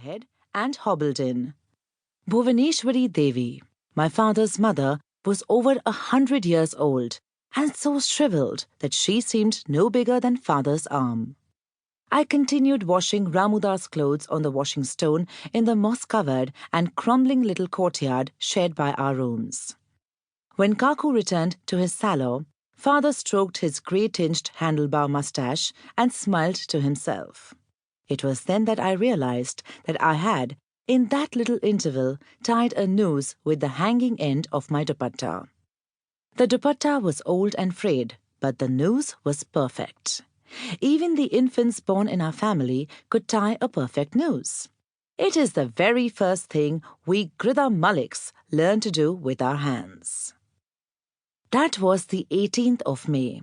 head and hobbled in. Bhuvaneshwari Devi, my father's mother, was over 100 years old and so shriveled that she seemed no bigger than father's arm. I continued washing Ramuda's clothes on the washing stone in the moss-covered and crumbling little courtyard shared by our rooms. When Kaku returned to his salon, father stroked his grey-tinged handlebar moustache and smiled to himself. It was then that I realized that I had, in that little interval, tied a noose with the hanging end of my dupatta. The dupatta was old and frayed, but the noose was perfect. Even the infants born in our family could tie a perfect noose. It is the very first thing we Grida Maliks learn to do with our hands. That was the 18th of May.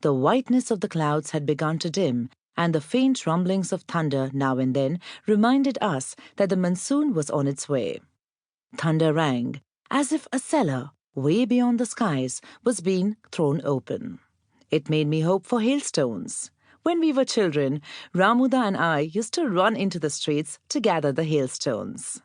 The whiteness of the clouds had begun to dim, and the faint rumblings of thunder now and then reminded us that the monsoon was on its way. Thunder rang, as if a cellar, way beyond the skies, was being thrown open. It made me hope for hailstones. When we were children, Ramuda and I used to run into the streets to gather the hailstones.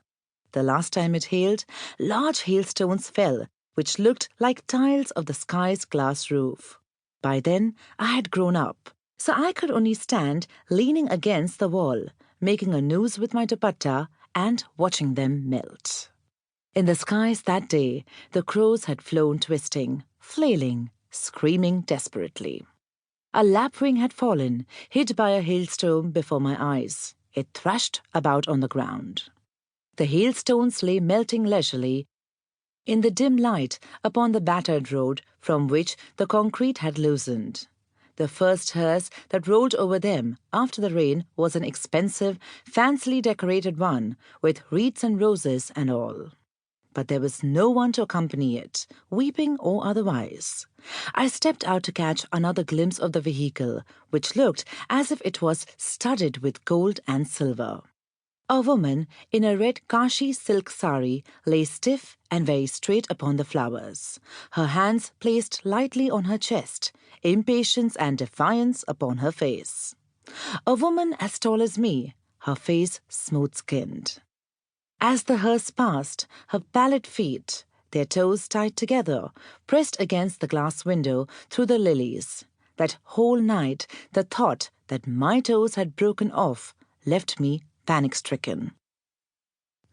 The last time it hailed, large hailstones fell, which looked like tiles of the sky's glass roof. By then, I had grown up, so I could only stand leaning against the wall, making a noose with my dupatta and watching them melt. In the skies that day, the crows had flown twisting, flailing, screaming desperately. A lapwing had fallen, hid by a hailstone before my eyes. It thrashed about on the ground. The hailstones lay melting leisurely in the dim light upon the battered road from which the concrete had loosened. The first hearse that rolled over them after the rain was an expensive, fancily decorated one, with wreaths and roses and all. But there was no one to accompany it, weeping or otherwise. I stepped out to catch another glimpse of the vehicle, which looked as if it was studded with gold and silver. A woman in a red Kashi silk sari lay stiff and very straight upon the flowers, her hands placed lightly on her chest, impatience and defiance upon her face. A woman as tall as me, her face smooth-skinned. As the hearse passed, her pallid feet, their toes tied together, pressed against the glass window through the lilies. That whole night, the thought that my toes had broken off left me panic-stricken.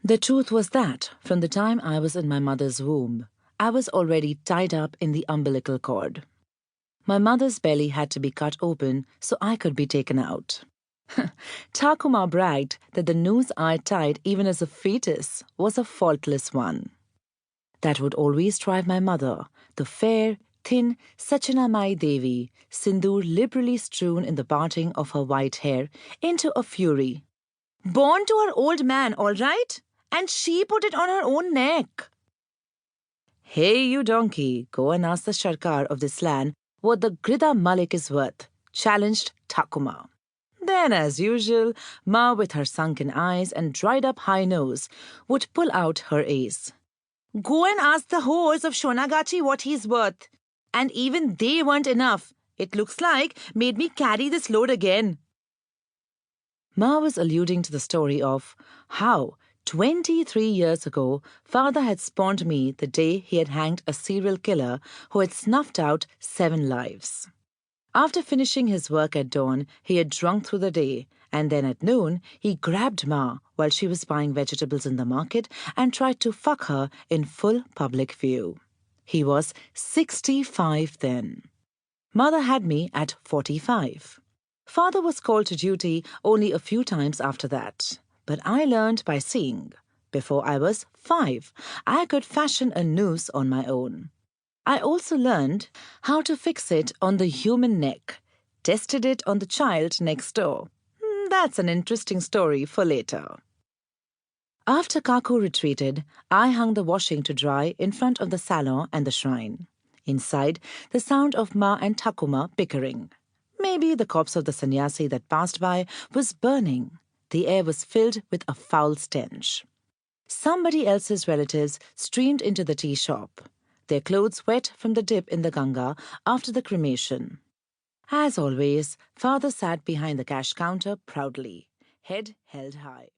The truth was that, from the time I was in my mother's womb, I was already tied up in the umbilical cord. My mother's belly had to be cut open so I could be taken out. Takuma bragged that the noose I tied even as a fetus was a faultless one. That would always drive my mother, the fair, thin Sachinamai Devi, sindoor liberally strewn in the parting of her white hair, into a fury. Born to her old man, all right? And she put it on her own neck. Hey, you donkey, go and ask the Sarkar of this land what the Grida Malik is worth, challenged Takuma. Then, as usual, Ma, with her sunken eyes and dried-up high nose, would pull out her ace. Go and ask the whores of Shonagachi what he's worth. And even they weren't enough. It looks like made me carry this load again. Ma was alluding to the story of how, 23 years ago, father had spawned me the day he had hanged a serial killer who had snuffed out 7 lives. After finishing his work at dawn, he had drunk through the day, and then at noon, he grabbed Ma while she was buying vegetables in the market and tried to fuck her in full public view. He was 65 then. Mother had me at 45. Father was called to duty only a few times after that, but I learned by seeing. Before I was 5, I could fashion a noose on my own. I also learned how to fix it on the human neck, tested it on the child next door. That's an interesting story for later. After Kaku retreated, I hung the washing to dry in front of the salon and the shrine. Inside, the sound of Ma and Takuma bickering. Maybe the corpse of the sannyasi that passed by was burning. The air was filled with a foul stench. Somebody else's relatives streamed into the tea shop, their clothes wet from the dip in the Ganga after the cremation. As always, father sat behind the cash counter proudly, head held high.